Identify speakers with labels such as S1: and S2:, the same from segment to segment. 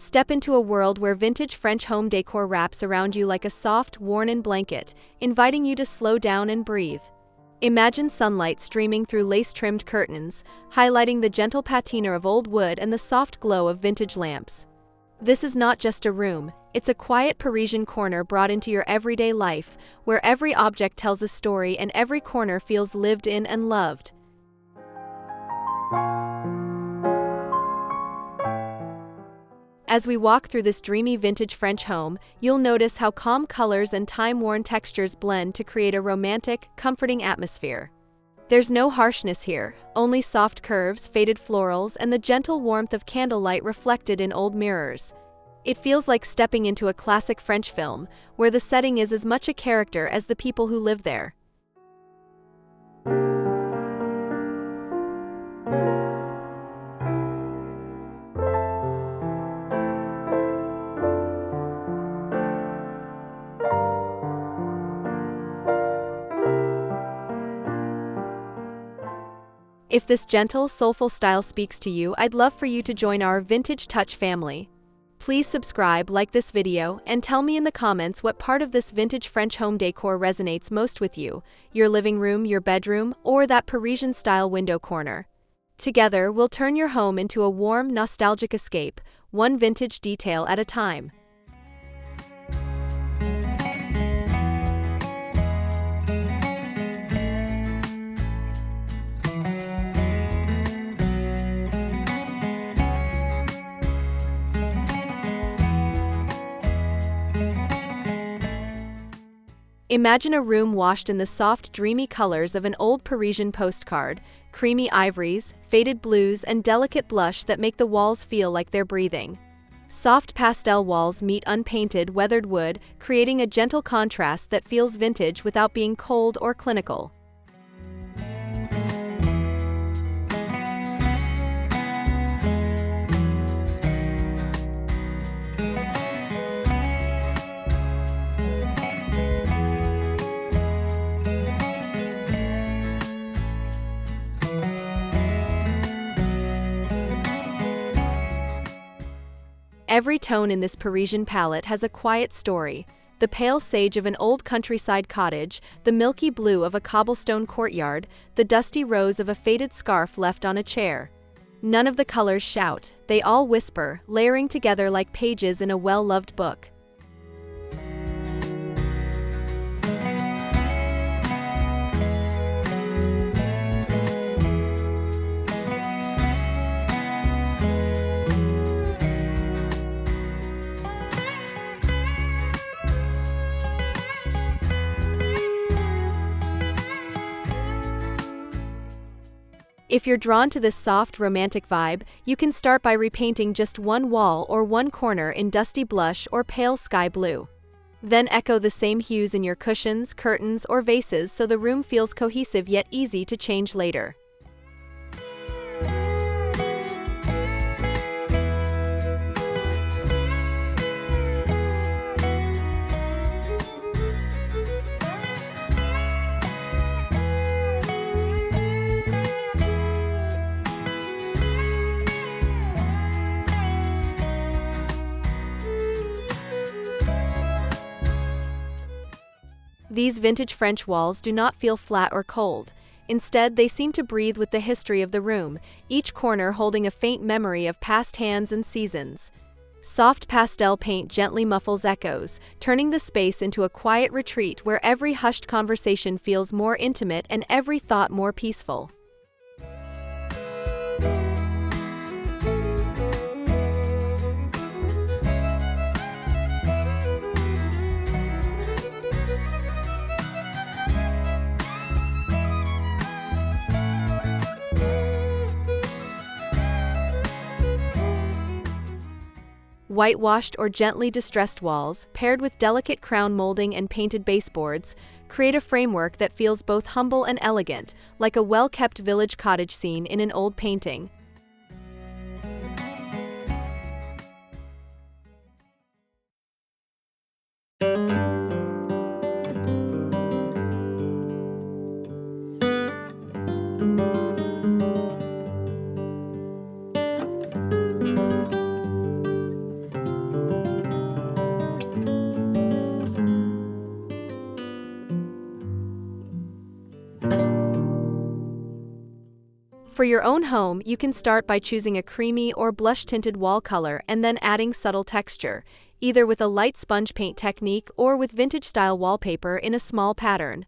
S1: Step into a world where vintage French home decor wraps around you like a soft, worn-in blanket, inviting you to slow down and breathe. Imagine sunlight streaming through lace-trimmed curtains, highlighting the gentle patina of old wood and the soft glow of vintage lamps. This is not just a room, it's a quiet Parisian corner brought into your everyday life, where every object tells a story and every corner feels lived in and loved. As we walk through this dreamy vintage French home, you'll notice how calm colors and time-worn textures blend to create a romantic, comforting atmosphere. There's no harshness here, only soft curves, faded florals, and the gentle warmth of candlelight reflected in old mirrors. It feels like stepping into a classic French film, where the setting is as much a character as the people who live there. If this gentle, soulful style speaks to you, I'd love for you to join our Vintage Touch family. Please subscribe, like this video, and tell me in the comments what part of this vintage French home decor resonates most with you, your living room, your bedroom, or that Parisian-style window corner. Together, we'll turn your home into a warm, nostalgic escape, one vintage detail at a time. Imagine a room washed in the soft, dreamy colors of an old Parisian postcard, creamy ivories, faded blues, and delicate blush that make the walls feel like they're breathing. Soft pastel walls meet unpainted, weathered wood, creating a gentle contrast that feels vintage without being cold or clinical. Every tone in this Parisian palette has a quiet story: the pale sage of an old countryside cottage, the milky blue of a cobblestone courtyard, the dusty rose of a faded scarf left on a chair. None of the colors shout, they all whisper, layering together like pages in a well-loved book. If you're drawn to this soft, romantic vibe, you can start by repainting just one wall or one corner in dusty blush or pale sky blue. Then echo the same hues in your cushions, curtains, or vases so the room feels cohesive yet easy to change later. These vintage French walls do not feel flat or cold. Instead, they seem to breathe with the history of the room, each corner holding a faint memory of past hands and seasons. Soft pastel paint gently muffles echoes, turning the space into a quiet retreat where every hushed conversation feels more intimate and every thought more peaceful. Whitewashed or gently distressed walls, paired with delicate crown molding and painted baseboards, create a framework that feels both humble and elegant, like a well-kept village cottage scene in an old painting. For your own home, you can start by choosing a creamy or blush-tinted wall color and then adding subtle texture, either with a light sponge paint technique or with vintage-style wallpaper in a small pattern.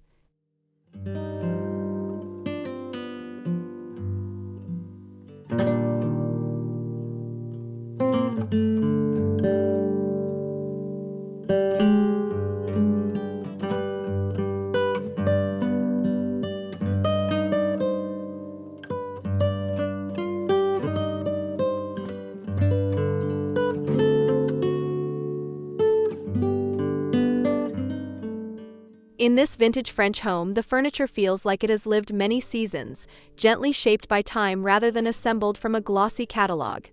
S1: In this vintage French home, the furniture feels like it has lived many seasons, gently shaped by time rather than assembled from a glossy catalog.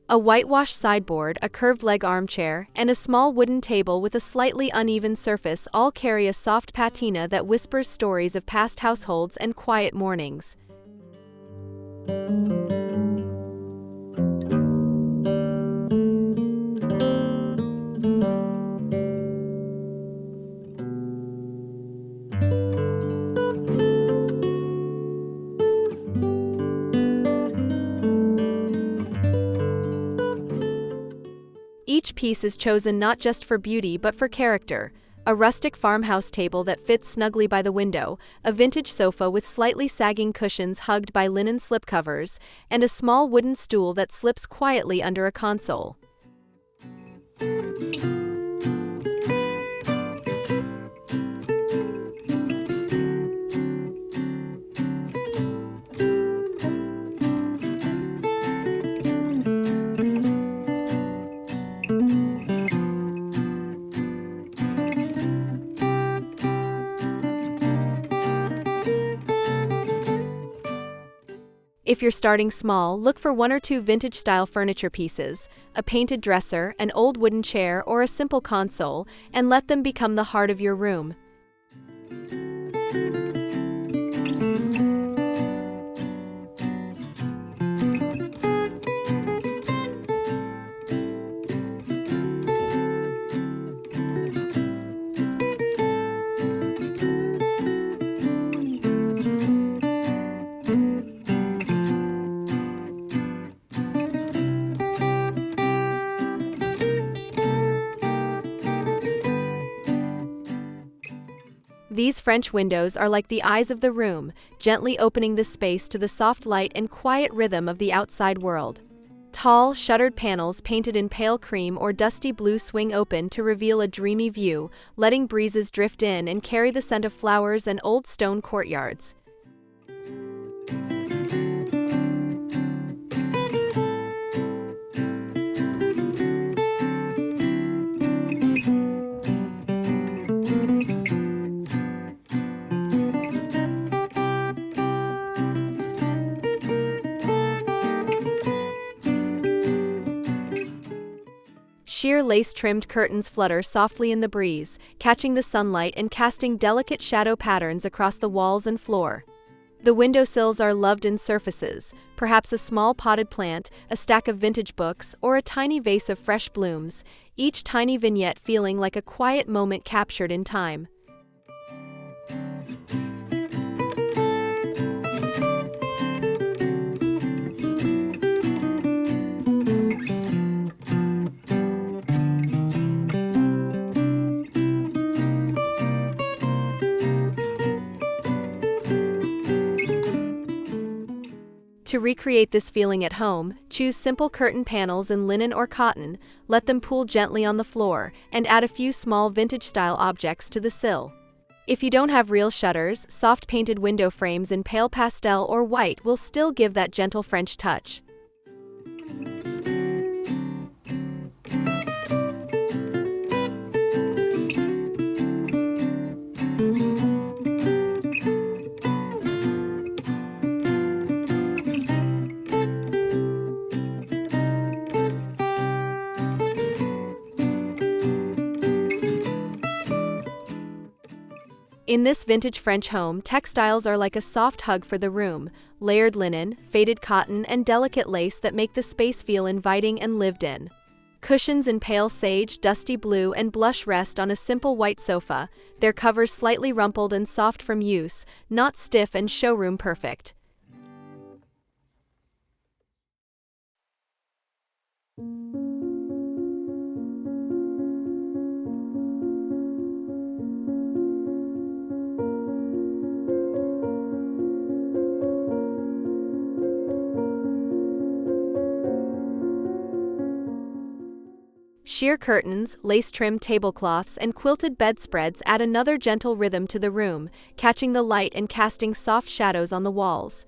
S1: A whitewashed sideboard, a curved leg armchair, and a small wooden table with a slightly uneven surface all carry a soft patina that whispers stories of past households and quiet mornings. Each piece is chosen not just for beauty but for character. A rustic farmhouse table that fits snugly by the window, a vintage sofa with slightly sagging cushions hugged by linen slipcovers, and a small wooden stool that slips quietly under a console. If you're starting small, look for 1 or 2 vintage-style furniture pieces, a painted dresser, an old wooden chair, or a simple console, and let them become the heart of your room. These French windows are like the eyes of the room, gently opening the space to the soft light and quiet rhythm of the outside world. Tall, shuttered panels painted in pale cream or dusty blue swing open to reveal a dreamy view, letting breezes drift in and carry the scent of flowers and old stone courtyards. Sheer lace-trimmed curtains flutter softly in the breeze, catching the sunlight and casting delicate shadow patterns across the walls and floor. The windowsills are loved-in surfaces, perhaps a small potted plant, a stack of vintage books, or a tiny vase of fresh blooms, each tiny vignette feeling like a quiet moment captured in time. To recreate this feeling at home, choose simple curtain panels in linen or cotton, let them pool gently on the floor, and add a few small vintage-style objects to the sill. If you don't have real shutters, soft painted window frames in pale pastel or white will still give that gentle French touch. In this vintage French home, textiles are like a soft hug for the room, layered linen, faded cotton, and delicate lace that make the space feel inviting and lived in. Cushions in pale sage, dusty blue, and blush rest on a simple white sofa, their covers slightly rumpled and soft from use, not stiff and showroom perfect. Sheer curtains, lace-trimmed tablecloths, and quilted bedspreads add another gentle rhythm to the room, catching the light and casting soft shadows on the walls.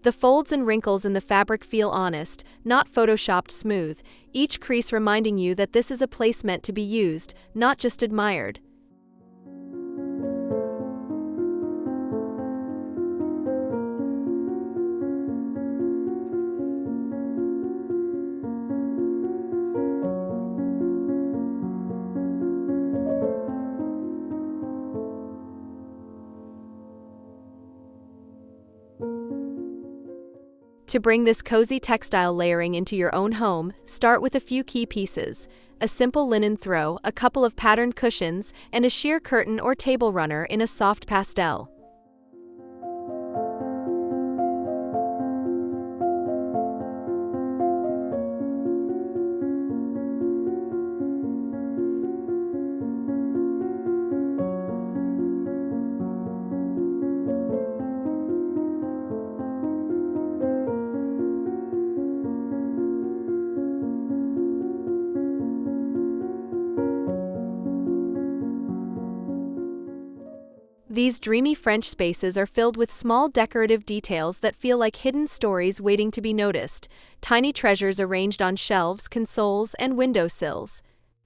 S1: The folds and wrinkles in the fabric feel honest, not photoshopped smooth, each crease reminding you that this is a place meant to be used, not just admired. To bring this cozy textile layering into your own home, start with a few key pieces: a simple linen throw, a couple of patterned cushions, and a sheer curtain or table runner in a soft pastel. These dreamy French spaces are filled with small decorative details that feel like hidden stories waiting to be noticed, tiny treasures arranged on shelves, consoles, and windowsills.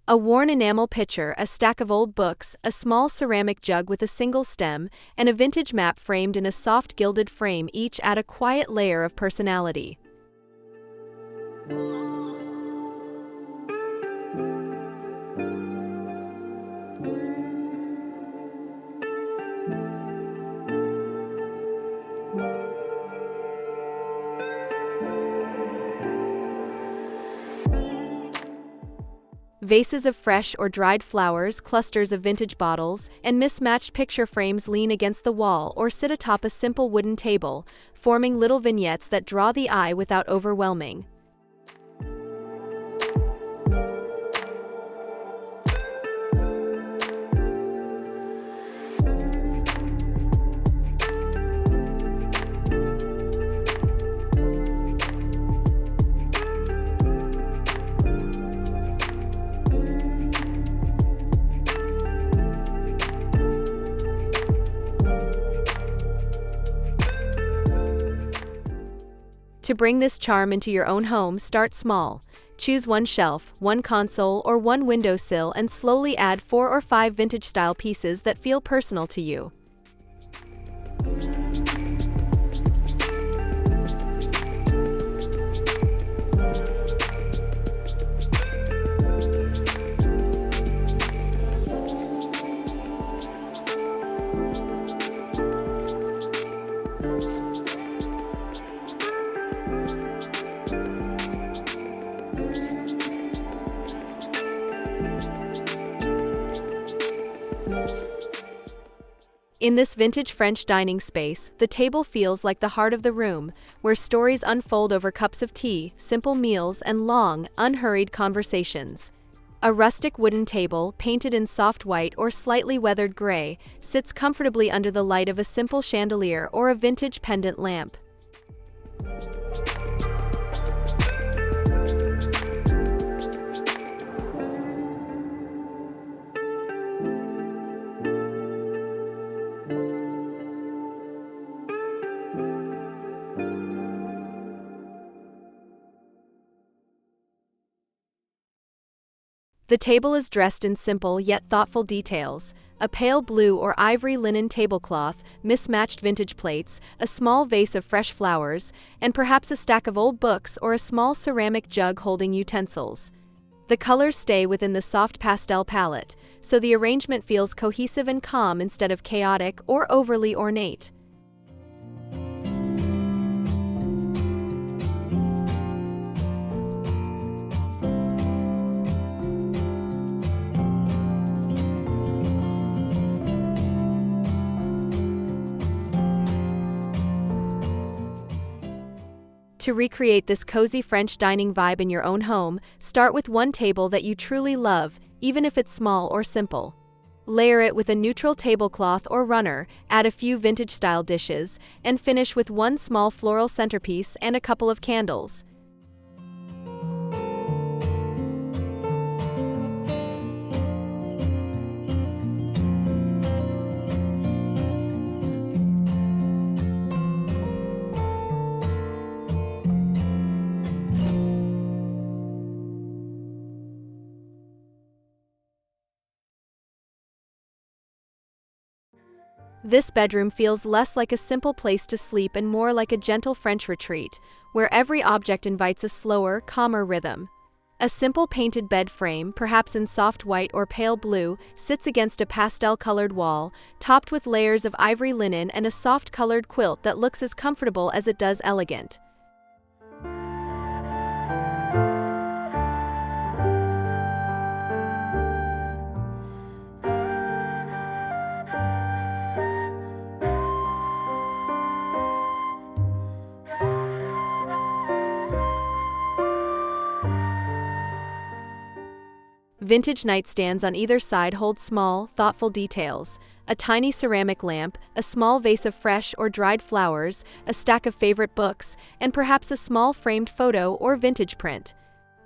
S1: A worn enamel pitcher, a stack of old books, a small ceramic jug with a single stem, and a vintage map framed in a soft gilded frame each add a quiet layer of personality. Vases of fresh or dried flowers, clusters of vintage bottles, and mismatched picture frames lean against the wall or sit atop a simple wooden table, forming little vignettes that draw the eye without overwhelming. To bring this charm into your own home, start small. Choose one shelf, one console, or one windowsill and slowly add 4 or 5 vintage-style pieces that feel personal to you. In this vintage French dining space, the table feels like the heart of the room, where stories unfold over cups of tea, simple meals, and long, unhurried conversations. A rustic wooden table, painted in soft white or slightly weathered gray, sits comfortably under the light of a simple chandelier or a vintage pendant lamp. The table is dressed in simple yet thoughtful details: a pale blue or ivory linen tablecloth, mismatched vintage plates, a small vase of fresh flowers, and perhaps a stack of old books or a small ceramic jug holding utensils. The colors stay within the soft pastel palette, so the arrangement feels cohesive and calm instead of chaotic or overly ornate. To recreate this cozy French dining vibe in your own home, start with one table that you truly love, even if it's small or simple. Layer it with a neutral tablecloth or runner, add a few vintage-style dishes, and finish with one small floral centerpiece and a couple of candles. This bedroom feels less like a simple place to sleep and more like a gentle French retreat, where every object invites a slower, calmer rhythm. A simple painted bed frame, perhaps in soft white or pale blue, sits against a pastel-colored wall, topped with layers of ivory linen and a soft-colored quilt that looks as comfortable as it does elegant. Vintage nightstands on either side hold small, thoughtful details. A tiny ceramic lamp, a small vase of fresh or dried flowers, a stack of favorite books, and perhaps a small framed photo or vintage print.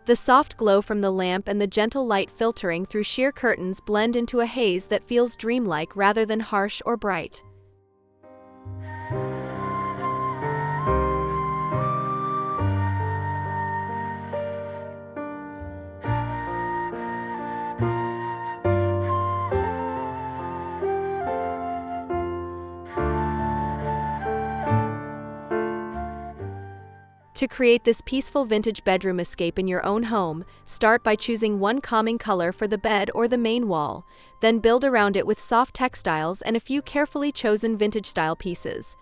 S1: The soft glow from the lamp and the gentle light filtering through sheer curtains blend into a haze that feels dreamlike rather than harsh or bright. To create this peaceful vintage bedroom escape in your own home, start by choosing one calming color for the bed or the main wall, then build around it with soft textiles and a few carefully chosen vintage-style pieces.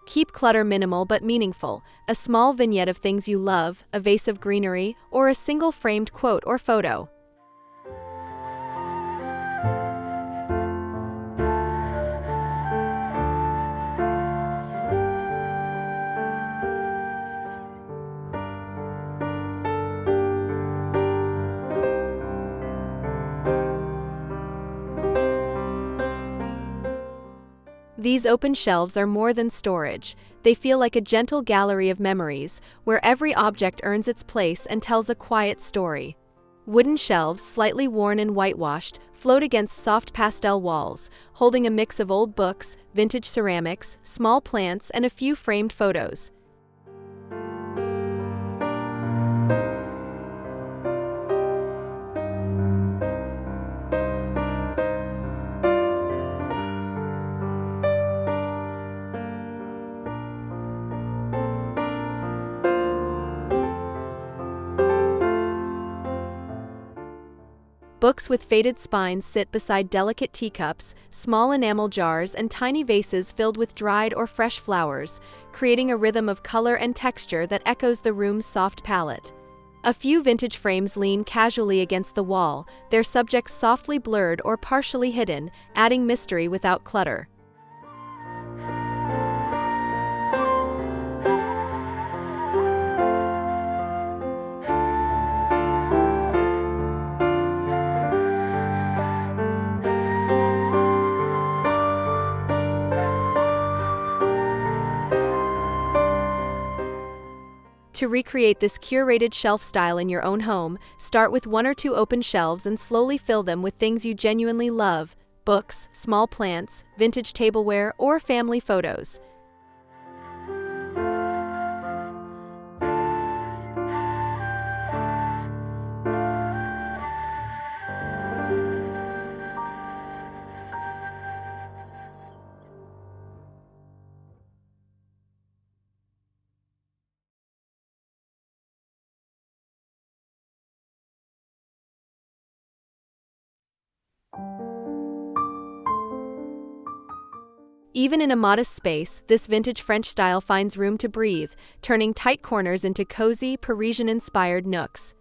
S1: Keep clutter minimal but meaningful, a small vignette of things you love, a vase of greenery, or a single framed quote or photo. These open shelves are more than storage. They feel like a gentle gallery of memories, where every object earns its place and tells a quiet story. Wooden shelves, slightly worn and whitewashed, float against soft pastel walls, holding a mix of old books, vintage ceramics, small plants, and a few framed photos. Books with faded spines sit beside delicate teacups, small enamel jars, and tiny vases filled with dried or fresh flowers, creating a rhythm of color and texture that echoes the room's soft palette. A few vintage frames lean casually against the wall, their subjects softly blurred or partially hidden, adding mystery without clutter. To recreate this curated shelf style in your own home, start with one or two open shelves and slowly fill them with things you genuinely love: books, small plants, vintage tableware, or family photos. Even in a modest space, this vintage French style finds room to breathe, turning tight corners into cozy, Parisian-inspired nooks.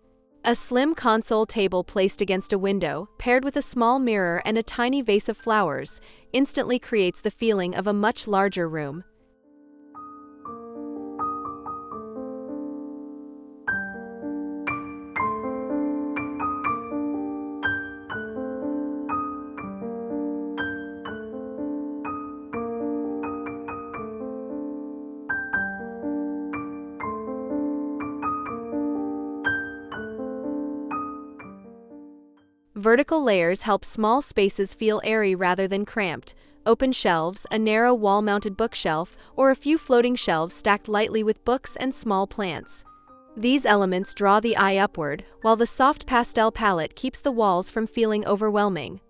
S1: A slim console table placed against a window, paired with a small mirror and a tiny vase of flowers, instantly creates the feeling of a much larger room. Vertical layers help small spaces feel airy rather than cramped. Open shelves, a narrow wall-mounted bookshelf, or a few floating shelves stacked lightly with books and small plants. These elements draw the eye upward, while the soft pastel palette keeps the walls from feeling overwhelming.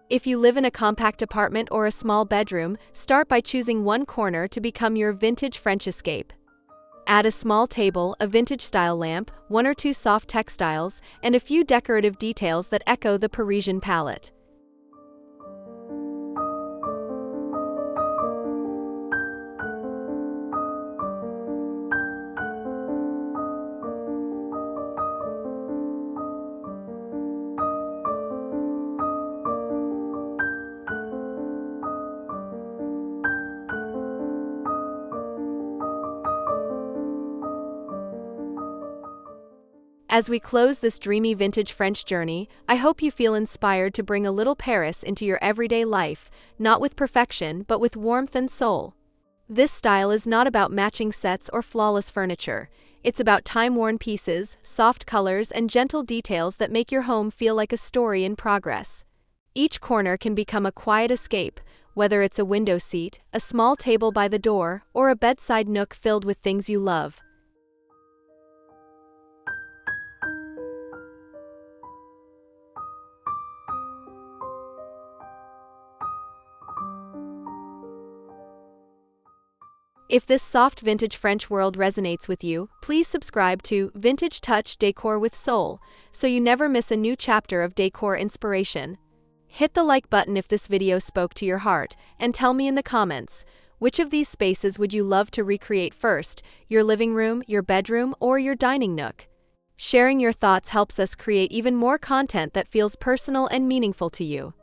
S1: If you live in a compact apartment or a small bedroom, start by choosing one corner to become your vintage French escape. Add a small table, a vintage-style lamp, one or two soft textiles, and a few decorative details that echo the Parisian palette. As we close this dreamy vintage French journey, I hope you feel inspired to bring a little Paris into your everyday life, not with perfection, but with warmth and soul. This style is not about matching sets or flawless furniture. It's about time-worn pieces, soft colors, and gentle details that make your home feel like a story in progress. Each corner can become a quiet escape, whether it's a window seat, a small table by the door, or a bedside nook filled with things you love. If this soft vintage French world resonates with you, please subscribe to Vintage Touch Decor with Soul, so you never miss a new chapter of decor inspiration. Hit the like button if this video spoke to your heart, and tell me in the comments, which of these spaces would you love to recreate first, your living room, your bedroom, or your dining nook? Sharing your thoughts helps us create even more content that feels personal and meaningful to you.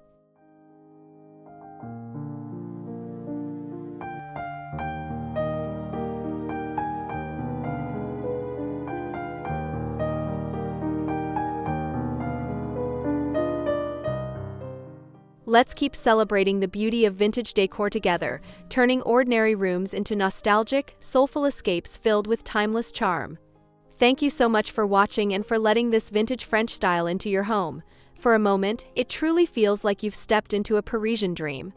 S1: Let's keep celebrating the beauty of vintage decor together, turning ordinary rooms into nostalgic, soulful escapes filled with timeless charm. Thank you so much for watching and for letting this vintage French style into your home. For a moment, it truly feels like you've stepped into a Parisian dream.